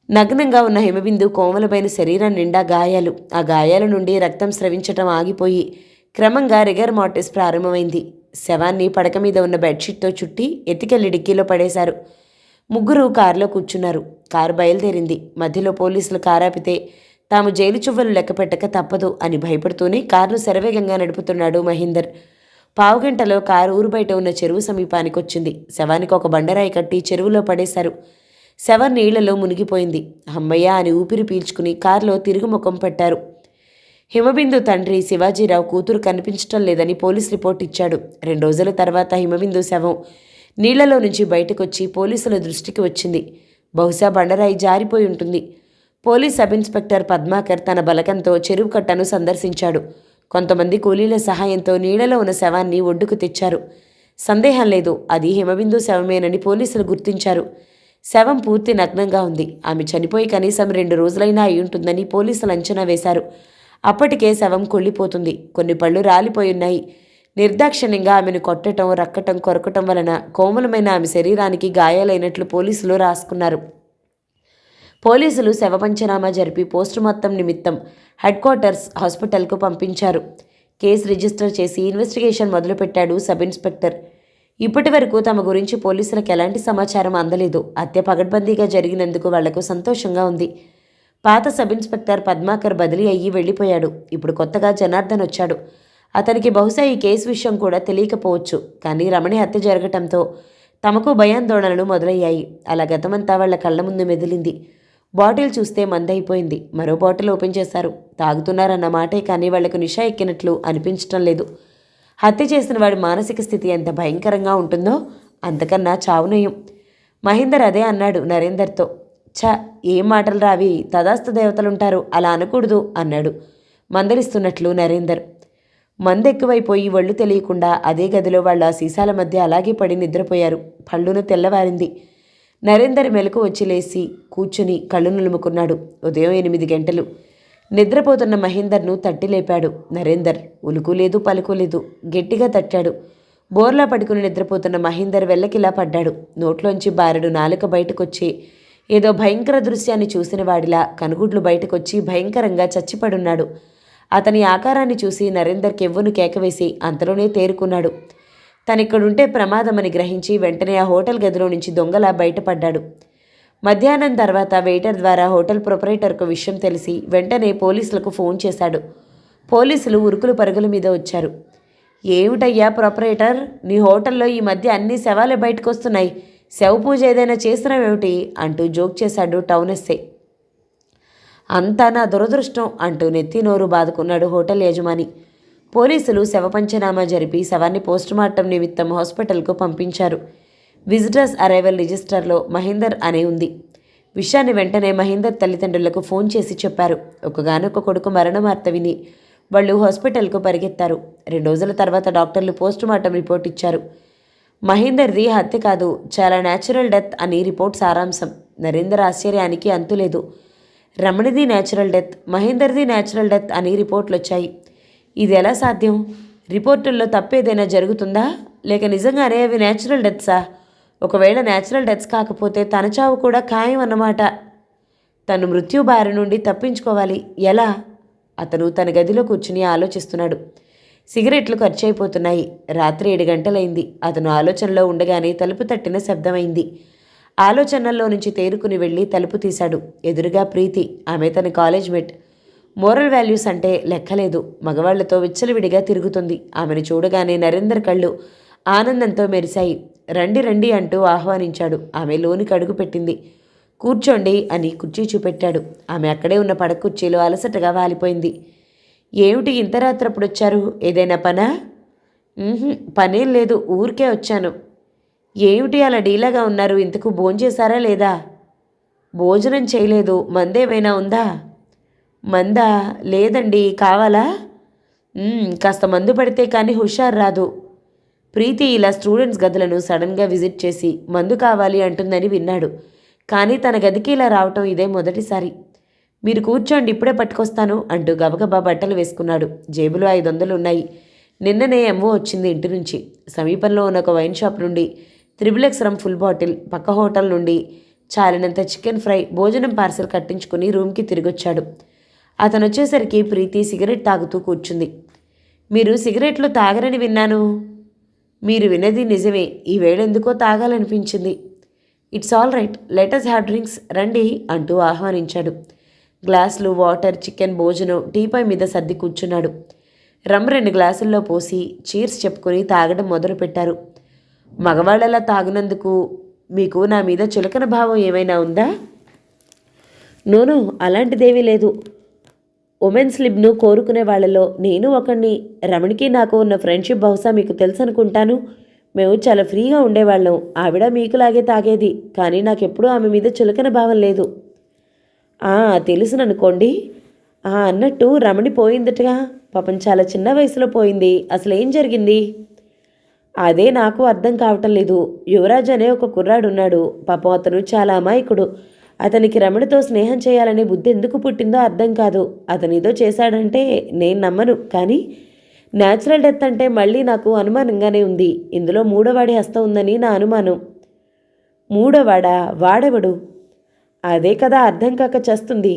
నగ్నంగా ఉన్న హిమబిందు కోమలమైన శరీరం నిండా గాయాలు. ఆ గాయాల నుండి రక్తం స్రవించటం ఆగిపోయి క్రమంగా రిగర్ మార్టిస్ ప్రారంభమైంది. శవాన్ని పడక మీద ఉన్న బెడ్షీట్తో చుట్టి ఎత్తికెళ్లి డిక్కీలో పడేశారు. ముగ్గురు కారులో కూర్చున్నారు. కారు బయలుదేరింది. మధ్యలో పోలీసులు కారాపితే తాము జైలు చువ్వలు లెక్కపెట్టక తప్పదు అని భయపడుతూనే కారును శరవేగంగా నడుపుతున్నాడు మహేందర్. పావుగంటలో కారు ఊరు బయట ఉన్న చెరువు సమీపానికి వచ్చింది. శవానికి ఒక బండరాయి కట్టి చెరువులో పడేశారు. శవం నీళ్లలో మునిగిపోయింది. అమ్మయ్య అని ఊపిరి పీల్చుకుని కారులో తిరుగుముఖం పెట్టారు. హిమబిందు తండ్రి శివాజీరావు కూతురు కనిపించటం లేదని పోలీస్ రిపోర్ట్ ఇచ్చాడు. 2 రోజుల తర్వాత హిమబిందు శవం నీళ్లలో నుంచి బయటకొచ్చి పోలీసుల దృష్టికి వచ్చింది. బహుశా బండరాయి జారిపోయి ఉంటుంది. పోలీస్ సబ్ ఇన్స్పెక్టర్ పద్మాకర్ తన బలకంతో చెరువు కట్టను సందర్శించాడు. కొంతమంది కూలీల సహాయంతో నీళ్లలో ఉన్న శవాన్ని ఒడ్డుకు తెచ్చారు. సందేహం లేదు, అది హిమబిందు శవమేనని పోలీసులు గుర్తించారు. శవం పూర్తి నగ్నంగా ఉంది. ఆమె చనిపోయి కనీసం 2 రోజులైనా అయి ఉంటుందని పోలీసులు అంచనా వేశారు. అప్పటికే శవం కుళ్ళిపోతుంది. కొన్ని పళ్ళు రాలిపోయున్నాయి. నిర్దాక్షిణ్యంగా ఆమెను కొట్టడం, రక్కటం, కొరకటం వలన కోమలమైన ఆమె శరీరానికి గాయాలైనట్లు పోలీసులు రాసుకున్నారు. పోలీసులు శవ పంచనామా జరిపి పోస్టుమార్టం నిమిత్తం హెడ్ క్వార్టర్స్ హాస్పిటల్కు పంపించారు. కేసు రిజిస్టర్ చేసి ఇన్వెస్టిగేషన్ మొదలుపెట్టాడు సబ్ ఇన్స్పెక్టర్. ఇప్పటి వరకు తమ గురించి పోలీసులకు ఎలాంటి సమాచారం అందలేదు. హత్య పగడ్బందీగా జరిగినందుకు వాళ్లకు సంతోషంగా ఉంది. పాత సబ్ ఇన్స్పెక్టర్ పద్మాకర్ బదిలీ అయ్యి వెళ్ళిపోయాడు. ఇప్పుడు కొత్తగా జనార్దన్ వచ్చాడు. అతనికి బహుశా ఈ కేసు విషయం కూడా తెలియకపోవచ్చు. కానీ రమణి హత్య జరగటంతో తమకు భయాందోళనలు మొదలయ్యాయి. అలా గతమంతా వాళ్ల కళ్ళ ముందు మెదిలింది. బాటిల్ చూస్తే మందైపోయింది. మరో బాటిల్ ఓపెన్ చేశారు. తాగుతున్నారన్న మాటే కానీ వాళ్లకు నిషా ఎక్కినట్లు అనిపించటం లేదు. హత్య చేసిన వాడి మానసిక స్థితి ఎంత భయంకరంగా ఉంటుందో అంతకన్నా చావునయం. మహేందర్ అదే అన్నాడు నరేందర్తో. ఏం మాటలు రావి, తదాస్తు దేవతలుంటారు, అలా అనకూడదు అన్నాడు మందలిస్తున్నట్లు నరేందర్. మందెక్కువైపోయి ఒళ్ళు తెలియకుండా అదే గదిలో వాళ్ళ సీసాల మధ్య అలాగే పడి నిద్రపోయారు. పళ్ళును తెల్లవారింది. నరేందర్ మెలకు వచ్చి లేచి కూర్చుని కళ్ళు నులుముకున్నాడు. ఉదయం 8 గంటలు. నిద్రపోతున్న మహేందర్ను తట్టి లేపాడు నరేందర్. ఉలుకు లేదు పలుకు లేదు. గట్టిగా తట్టాడు. బోర్లా పడుకుని నిద్రపోతున్న మహేందర్ వెల్లకిలా పడ్డాడు. నోట్లోంచి బారెడు నాలుక బయటకొచ్చి ఏదో భయంకర దృశ్యాన్ని చూసిన వాడిలా కనుగుడ్లు బయటకొచ్చి భయంకరంగా చచ్చిపడున్నాడు. అతని ఆకారాన్ని చూసి నరేందర్ కెవ్వును కేకవేసి అంతలోనే తేరుకున్నాడు. తనిక్కడుంటే ప్రమాదమని గ్రహించి వెంటనే ఆ హోటల్ గదిలో నుంచి దొంగలా బయటపడ్డాడు. మధ్యాహ్నం తర్వాత వెయిటర్ ద్వారా హోటల్ ప్రొపరేటర్కు విషయం తెలిసి వెంటనే పోలీసులకు ఫోన్ చేశాడు. పోలీసులు ఉరుకులు పరుగుల మీద వచ్చారు. ఏమిటయ్యా ప్రొపరేటర్, నీ హోటల్లో ఈ మధ్య అన్ని శవాలే బయటకొస్తున్నాయి. శవ పూజ ఏదైనా చేసినావేమిటి అంటూ జోక్ చేశాడు టౌన్ ఎస్ఐ. అంతా నా దురదృష్టం అంటూ నెత్తి నోరు బాదుకున్నాడు హోటల్ యజమాని. పోలీసులు శవ పంచనామా జరిపి శవాన్ని పోస్టుమార్టం నిమిత్తం హాస్పిటల్కు పంపించారు. విజిటర్స్ అరైవల్ రిజిస్టర్లో మహేందర్ అనే ఉంది. విషయాన్ని వెంటనే మహేందర్ తల్లిదండ్రులకు ఫోన్ చేసి చెప్పారు. ఒకగానొక కొడుకు మరణవార్త విని వాళ్ళు హాస్పిటల్కు పరిగెత్తారు. 2 రోజుల తర్వాత డాక్టర్లు పోస్టుమార్టం రిపోర్ట్ ఇచ్చారు. మహేందర్ది హత్య కాదు, చాలా న్యాచురల్ డెత్ అని రిపోర్ట్ సారాంశం. నరేందర్ ఆశ్చర్యానికి అంతులేదు. రమణిది న్యాచురల్ డెత్, మహేందర్ది న్యాచురల్ డెత్ అని రిపోర్ట్లు వచ్చాయి. ఇది ఎలా సాధ్యం? రిపోర్టుల్లో తప్పేదైనా జరుగుతుందా, లేక నిజంగానే అవి న్యాచురల్ డెత్సా? ఒకవేళ న్యాచురల్ డెత్స్ కాకపోతే తన చావు కూడా ఖాయం అన్నమాట. తను మృత్యు బారి నుండి తప్పించుకోవాలి. ఎలా? అతను తన గదిలో కూర్చుని ఆలోచిస్తున్నాడు. సిగరెట్లు ఖర్చయిపోతున్నాయి. రాత్రి 7 గంటలైంది. అతను ఆలోచనలో ఉండగానే తలుపు తట్టిన శబ్దమైంది. ఆలోచనల్లో నుంచి తేరుకుని వెళ్ళి తలుపు తీశాడు. ఎదురుగా ప్రీతి. ఆమె తన కాలేజ్ మేట్. మోరల్ వాల్యూస్ అంటే లెక్కలేదు. మగవాళ్లతో విచ్చలవిడిగా తిరుగుతుంది. ఆమెను చూడగానే నరేందర్ కళ్ళు ఆనందంతో మెరిశాయి. రండి రండి అంటూ ఆహ్వానించాడు. ఆమె లోనికి అడుగు పెట్టింది. కూర్చోండి అని కుర్చీ చూపెట్టాడు. ఆమె అక్కడే ఉన్న పడక కుర్చీలో అలసటగా వాలిపోయింది. ఏమిటి ఇంత రాత్రప్పుడు వచ్చారు? ఏదైనా పనా? పనేం లేదు, ఊరికే వచ్చాను. ఏమిటి అలా డీలాగా ఉన్నారు? ఇంతకు భోంచేశారా లేదా? భోజనం చేయలేదు. మందేమైనా ఉందా? మందా? లేదండి. కావాలా? కాస్త మందు పడితే కానీ హుషారు రాదు. ప్రీతి ఇలా స్టూడెంట్స్ గదులను సడన్గా విజిట్ చేసి మందు కావాలి అంటుందని విన్నాడు. కానీ తన గదికి ఇలా రావటం ఇదే మొదటిసారి. మీరు కూర్చోండి, ఇప్పుడే పట్టుకొస్తాను అంటూ గబగబా బట్టలు వేసుకున్నాడు. జేబులో 500 ఉన్నాయి. నిన్ననే ఎంఓ వచ్చింది ఇంటి నుంచి. సమీపంలో ఉన్న ఒక వైన్ షాప్ నుండి XXX రమ్ ఫుల్ బాటిల్, పక్క హోటల్ నుండి చాలినంత చికెన్ ఫ్రై, భోజనం పార్సెల్ కట్టించుకుని రూమ్కి తిరిగొచ్చాడు. అతను వచ్చేసరికి ప్రీతి సిగరెట్ తాగుతూ కూర్చుంది. మీరు సిగరెట్లు తాగరని విన్నాను. మీరు విన్నది నిజమే. ఈ వేళెందుకో తాగాలనిపించింది. It's all right, let us have drinks, రండి అంటూ ఆహ్వానించాడు. గ్లాసులు, వాటర్, చికెన్, భోజనం టీపై మీద సర్ది కూర్చున్నాడు. రమ్ 2 గ్లాసుల్లో పోసి చీర్స్ చెప్పుకొని తాగడం మొదలుపెట్టారు. మగవాళ్ళలా తాగినందుకు మీకు నా మీద చులకన భావం ఏమైనా ఉందా? నోను, అలాంటిదేమీ లేదు. ఉమెన్స్ లిబ్ను కోరుకునే వాళ్ళలో నేను ఒకడిని. రమణికి నాకు ఉన్న ఫ్రెండ్షిప్ బహుశా మీకు తెలుసు అనుకుంటాను. మేము చాలా ఫ్రీగా ఉండేవాళ్ళం. ఆవిడ మీకులాగే తాగేది. కానీ నాకెప్పుడూ ఆమె మీద చులకన భావం లేదు. తెలుసుననుకోండి. అన్నట్టు రమణి పోయిందటగా. పాపం చాలా చిన్న వయసులో పోయింది. అసలు ఏం జరిగింది? అదే నాకు అర్థం కావటం లేదు. యువరాజ్ అనే ఒక కుర్రాడున్నాడు. పాపం అతను చాలా అమాయకుడు. అతనికి రమణితో స్నేహం చేయాలనే బుద్ధి ఎందుకు పుట్టిందో అర్థం కాదు. అతను ఏదో చేశాడంటే నేను నమ్మను. కానీ న్యాచురల్ డెత్ అంటే మళ్ళీ నాకు అనుమానంగానే ఉంది. ఇందులో మూడోవాడి హస్తం ఉందని నా అనుమానం. మూడోవాడా? వాడెవడు? అదే కదా అర్థం కాక చేస్తుంది.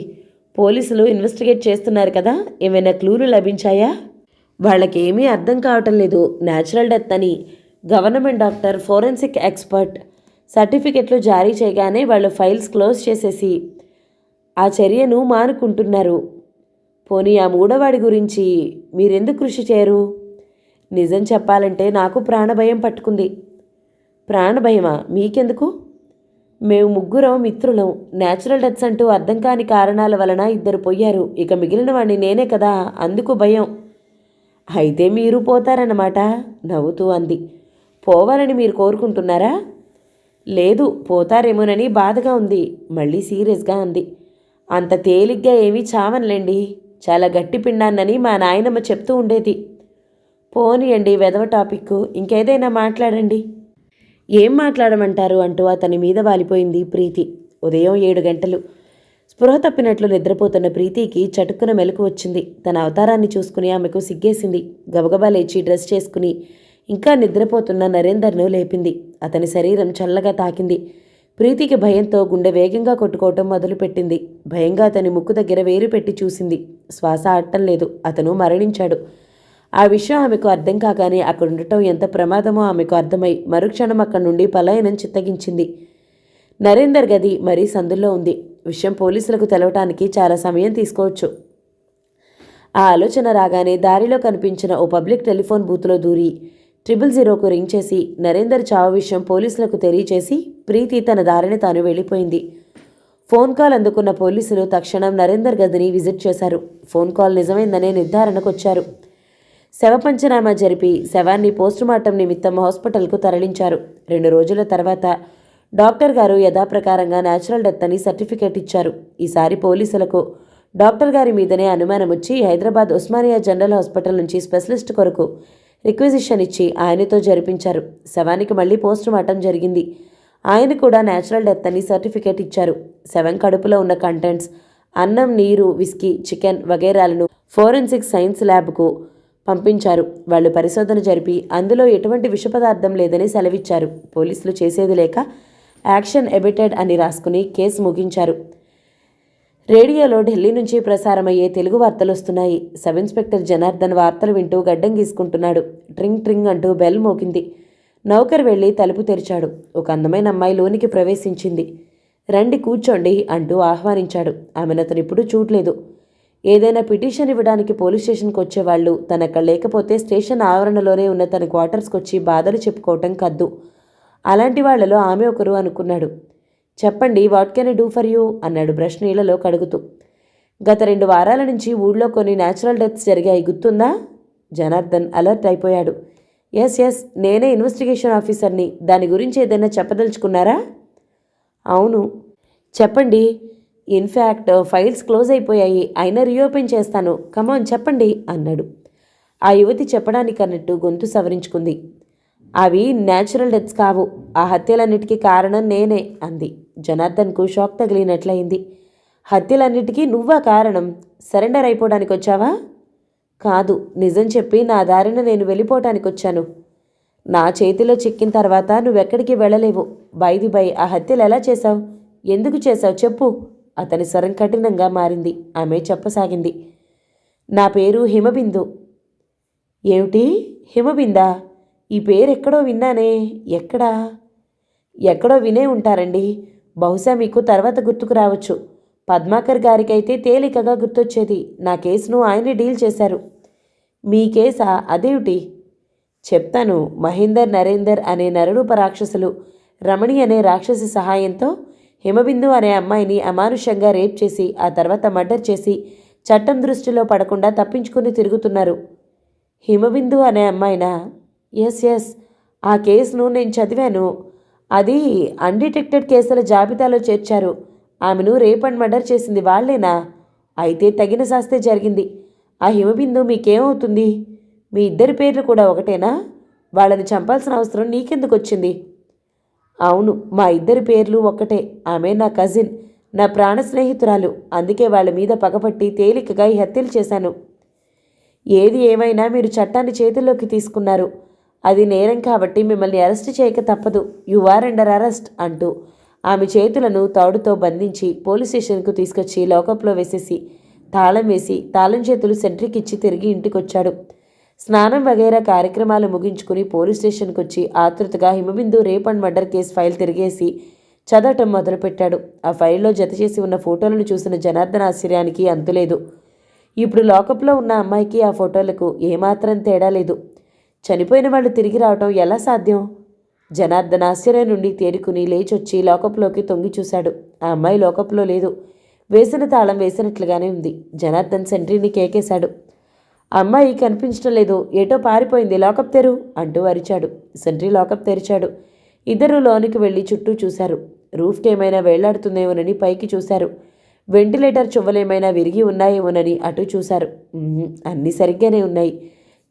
పోలీసులు ఇన్వెస్టిగేట్ చేస్తున్నారు కదా. ఏమైనా క్లూలు లభించాయా? వాళ్ళకేమీ అర్థం కావటం లేదు. న్యాచురల్ డెత్ అని గవర్నమెంట్ డాక్టర్, ఫోరెన్సిక్ ఎక్స్పర్ట్ సర్టిఫికెట్లు జారీ చేయగానే వాళ్ళు ఫైల్స్ క్లోజ్ చేసేసి ఆ చర్యను మానుకుంటున్నారు. పోనీ ఆ మూడవాడి గురించి మీరెందుకు కృషి చేయరు? నిజం చెప్పాలంటే నాకు ప్రాణభయం పట్టుకుంది. ప్రాణభయమా? మీకెందుకు? మేము ముగ్గురం మిత్రులం. న్యాచురల్ డెత్స్ అంటూ అర్థం కాని కారణాల వలన 2 పోయారు. ఇక మిగిలిన వాడిని నేనే కదా, అందుకు భయం. అయితే మీరు పోతారన్నమాట, నవ్వుతూ అంది. పోవాలని మీరు కోరుకుంటున్నారా? లేదు, పోతారేమోనని బాధగా ఉంది. మళ్ళీ సీరియస్గా అంది. అంత తేలిగ్గా ఏమీ చావనులేండి. చాలా గట్టి పిండాన్నని మా నాయనమ్మ చెప్తూ ఉండేది. పోనీయండి వెధవ టాపిక్, ఇంకేదైనా మాట్లాడండి. ఏం మాట్లాడమంటారు అంటూ అతని మీద వాలిపోయింది ప్రీతి. ఉదయం 7 గంటలు. స్పృహ తప్పినట్లు నిద్రపోతున్న ప్రీతికి చటుక్కున మెలకు వచ్చింది. తన అవతారాన్ని చూసుకుని ఆమెకు సిగ్గేసింది. గబగబా లేచి డ్రెస్ చేసుకుని ఇంకా నిద్రపోతున్న నరేందర్ను లేపింది. అతని శరీరం చల్లగా తాకింది. ప్రీతికి భయంతో గుండె వేగంగా కొట్టుకోవటం మొదలుపెట్టింది. భయంగా అతని ముక్కు దగ్గర వేలు పెట్టి చూసింది. శ్వాస ఆడటం లేదు. అతను మరణించాడు. ఆ విషయం ఆమెకు అర్థం కాగానే అక్కడుండటం ఎంత ప్రమాదమో ఆమెకు అర్థమై మరుక్షణం అక్కడి నుండి పలాయనం చిత్తగించింది. నరేందర్ గది మరీ సందుల్లో ఉంది. విషయం పోలీసులకు తెలవటానికి చాలా సమయం తీసుకోవచ్చు. ఆ ఆలోచన రాగానే దారిలో కనిపించిన ఓ పబ్లిక్ టెలిఫోన్ బూత్లో దూరి 000కు రింగ్ చేసి నరేందర్ చావు విషయం పోలీసులకు తెలియచేసి ప్రీతి తన దారిని తాను వెళ్ళిపోయింది. ఫోన్ కాల్ అందుకున్న పోలీసులు తక్షణం నరేందర్ గదిని విజిట్ చేశారు. ఫోన్ కాల్ నిజమైందనే నిర్ధారణకు వచ్చారు. శవ పంచనామా జరిపి శవాన్ని పోస్టుమార్టం నిమిత్తం హాస్పిటల్కు తరలించారు. 2 రోజుల తర్వాత డాక్టర్ గారు యథాప్రకారంగా న్యాచురల్ డెత్ అని సర్టిఫికేట్ ఇచ్చారు. ఈసారి పోలీసులకు డాక్టర్ గారి మీదనే అనుమానం వచ్చి హైదరాబాద్ ఉస్మానియా జనరల్ హాస్పిటల్ నుంచి స్పెషలిస్ట్ కొరకు రిక్విజిషన్ ఇచ్చి ఆయనతో జరిపించారు. శవానికి మళ్ళీ పోస్టుమార్టం జరిగింది. ఆయన కూడా న్యాచురల్ డెత్ అని సర్టిఫికేట్ ఇచ్చారు. శవం కడుపులో ఉన్న కంటెంట్స్ అన్నం, నీరు, విస్కీ, చికెన్ వగైరాలను ఫోరెన్సిక్ సైన్స్ ల్యాబ్కు పంపించారు. వాళ్ళు పరిశోధన జరిపి అందులో ఎటువంటి విష పదార్థం లేదని సెలవిచ్చారు. పోలీసులు చేసేది లేక యాక్షన్ ఎబిటెడ్ అని రాసుకుని కేసు ముగించారు. రేడియోలో ఢిల్లీ నుంచి ప్రసారమయ్యే తెలుగు వార్తలు వస్తున్నాయి. సబ్ ఇన్స్పెక్టర్ జనార్దన్ వార్తలు వింటూ గడ్డం గీసుకుంటున్నాడు. ట్రింగ్ ట్రింగ్ అంటూ బెల్ మోగింది. నౌకర్ వెళ్ళి తలుపు తెరిచాడు. ఒక అందమైన అమ్మాయి లోనికి ప్రవేశించింది. రండి కూర్చోండి అంటూ ఆహ్వానించాడు. ఆమెను అతను ఇప్పుడు చూడలేదు. ఏదైనా పిటిషన్ ఇవ్వడానికి పోలీస్ స్టేషన్కి వచ్చేవాళ్ళు తనక్కడ లేకపోతే స్టేషన్ ఆవరణలోనే ఉన్న తన క్వార్టర్స్కి వచ్చి బాధలు చెప్పుకోవటం కద్దు. అలాంటి వాళ్లలో ఆమె ఒకరు అనుకున్నాడు. చెప్పండి, what can I do for you అన్నాడు బ్రష్ నీళ్లలో కడుగుతూ. గత 2 వారాల నుంచి ఊళ్ళో కొన్ని న్యాచురల్ డెత్స్ జరిగాయి, గుర్తుందా? జనార్దన్ అలర్ట్ అయిపోయాడు. ఎస్, నేనే ఇన్వెస్టిగేషన్ ఆఫీసర్ని. దాని గురించి ఏదైనా చెప్పదలుచుకున్నారా? అవును, చెప్పండి. ఇన్ఫ్యాక్ట్ ఫైల్స్ క్లోజ్ అయిపోయాయి, అయినా రీఓపెన్ చేస్తాను. కమాన్ చెప్పండి అన్నాడు. ఆ యువతి చెప్పడానికన్నట్టు గొంతు సవరించుకుంది. అవి న్యాచురల్ డెత్స్ కావు. ఆ హత్యలన్నిటికీ కారణం నేనే అంది. జనార్దన్కు షాక్ తగిలినట్లయింది. హత్యలన్నిటికీ నువ్వా కారణం? సరెండర్ అయిపోవడానికి వచ్చావా? కాదు, నిజం చెప్పి నా దారిన నేను వెళ్ళిపోవటానికి వచ్చాను. నా చేతిలో చిక్కిన తర్వాత నువ్వెక్కడికి వెళ్ళలేవు. బై ఆ హత్యలు ఎలా చేశావు? ఎందుకు చేశావు చెప్పు. అతని స్వరం కఠినంగా మారింది. ఆమె చెప్పసాగింది. నా పేరు హిమబిందు. ఏమిటి హిమబిందా? ఈ పేరు ఎక్కడో విన్నానే. ఎక్కడో వినే ఉంటారండి. బహుశా మీకు తర్వాత గుర్తుకు రావచ్చు. పద్మాకర్ గారికైతే తేలికగా గుర్తొచ్చేది. నా కేసును ఆయనే డీల్ చేశారు. మీ కేసా? అదేమిటి? చెప్తాను. మహేందర్, నరేందర్ అనే నరరూప రాక్షసులు రమణి అనే రాక్షసి సహాయంతో హిమబిందు అనే అమ్మాయిని అమానుషంగా రేప్ చేసి ఆ తర్వాత మర్డర్ చేసి చట్టం దృష్టిలో పడకుండా తప్పించుకుని తిరుగుతున్నారు. హిమబిందు అనే అమ్మాయినా? ఎస్, ఆ కేసును నేను చదివాను. అది అన్డిటెక్టెడ్ కేసుల జాబితాలో చేర్చారు. ఆమెను రేప్ అండ్ మర్డర్ చేసింది వాళ్లేనా? అయితే తగిన శాస్తే జరిగింది. ఆ హిమబిందు మీకేమవుతుంది? మీ ఇద్దరి పేర్లు కూడా ఒకటేనా? వాళ్ళని చంపాల్సిన అవసరం నీకెందుకు వచ్చింది? అవును, మా ఇద్దరి పేర్లు ఒక్కటే. ఆమె నా కజిన్, నా ప్రాణ స్నేహితురాలు. అందుకే వాళ్ళ మీద పగపట్టి తేలికగా ఈ హత్యలు చేశాను. ఏది ఏమైనా మీరు చట్టాన్ని చేతుల్లోకి తీసుకున్నారు. అది నేరం కాబట్టి మిమ్మల్ని అరెస్ట్ చేయక తప్పదు. యు ఆర్ అండర్ అరెస్ట్ అంటూ ఆమె చేతులను తాడుతో బంధించి పోలీస్ స్టేషన్కు తీసుకొచ్చి లాకప్లో వేసేసి తాళం వేసి తాళం చేతులు సెంట్రీకి ఇచ్చి తిరిగి ఇంటికొచ్చాడు. స్నానం వగైరా కార్యక్రమాలు ముగించుకుని పోలీస్ స్టేషన్కి వచ్చి ఆతృతగా Himabindu rape and murder case file తిరిగేసి చదవటం మొదలుపెట్టాడు. ఆ ఫైల్లో జతచేసి ఉన్న ఫోటోలను చూసిన జనార్దన్ ఆశ్చర్యానికి అంతులేదు. ఇప్పుడు లాకప్లో ఉన్న అమ్మాయికి ఆ ఫోటోలకు ఏమాత్రం తేడా లేదు. చనిపోయిన వాళ్ళు తిరిగి రావటం ఎలా సాధ్యం? జనార్దన్ ఆశ్చర్యం నుండి తేరుకుని లేచొచ్చి లాకప్లోకి తొంగి చూశాడు. ఆ అమ్మాయి లాకప్లో లేదు. వేసిన తాళం వేసినట్లుగానే ఉంది. జనార్దన్ సెంట్రీని కేకేశాడు. అమ్మాయి కనిపించడం లేదు, ఏటో పారిపోయింది, లాకప్ తెరు అంటూ అరిచాడు. సెంట్రీ లాకప్ తెరిచాడు. ఇద్దరూ లోనికి వెళ్ళి చుట్టూ చూశారు. రూఫ్కి ఏమైనా వేళ్లాడుతుందేమోనని పైకి చూశారు. వెంటిలేటర్ చువ్వలేమైనా విరిగి ఉన్నాయేమోనని అటు చూశారు. అన్నీ సరిగ్గానే ఉన్నాయి,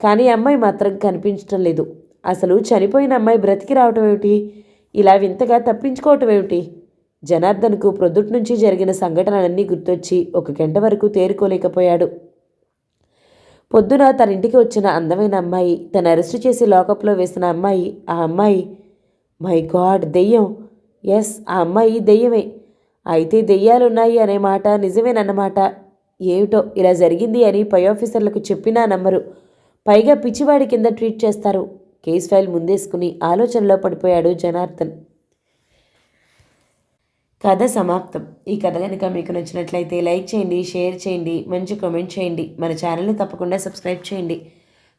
కానీ అమ్మాయి మాత్రం కనిపించడం లేదు. అసలు చనిపోయిన అమ్మాయి బ్రతికి రావటం ఏమిటి? ఇలా వింతగా తప్పించుకోవటం ఏమిటి? జనార్దన్కు ప్రొద్దుటి నుంచి జరిగిన సంఘటనలన్నీ గుర్తొచ్చి ఒక గంట వరకు తేరుకోలేకపోయాడు. పొద్దున తన ఇంటికి వచ్చిన అందమైన అమ్మాయి, తను అరెస్టు చేసి లాకప్లో వేసిన అమ్మాయి, ఆ అమ్మాయి, మై గాడ్, దెయ్యం! ఎస్, ఆ అమ్మాయి దెయ్యమే. అయితే దెయ్యాలున్నాయి అనే మాట నిజమేనన్నమాట. ఏమిటో ఇలా జరిగింది అని పై ఆఫీసర్లకు చెప్పినా నమ్మరు. పైగా పిచ్చివాడి కింద ట్రీట్ చేస్తారు. కేసు ఫైల్ ముందేసుకుని ఆలోచనలో పడిపోయాడు జనార్దన్. కథ సమాప్తం. ఈ కథ కనుక మీకు నచ్చినట్లయితే లైక్ చేయండి, షేర్ చేయండి, మంచి కామెంట్ చేయండి. మన ఛానల్ని తప్పకుండా సబ్స్క్రైబ్ చేయండి.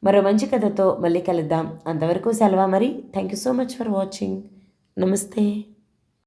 మరో మంచి కథతో మళ్ళీ కలుద్దాం. అంతవరకు సెలవు మరి. Thank you so much for watching. నమస్తే.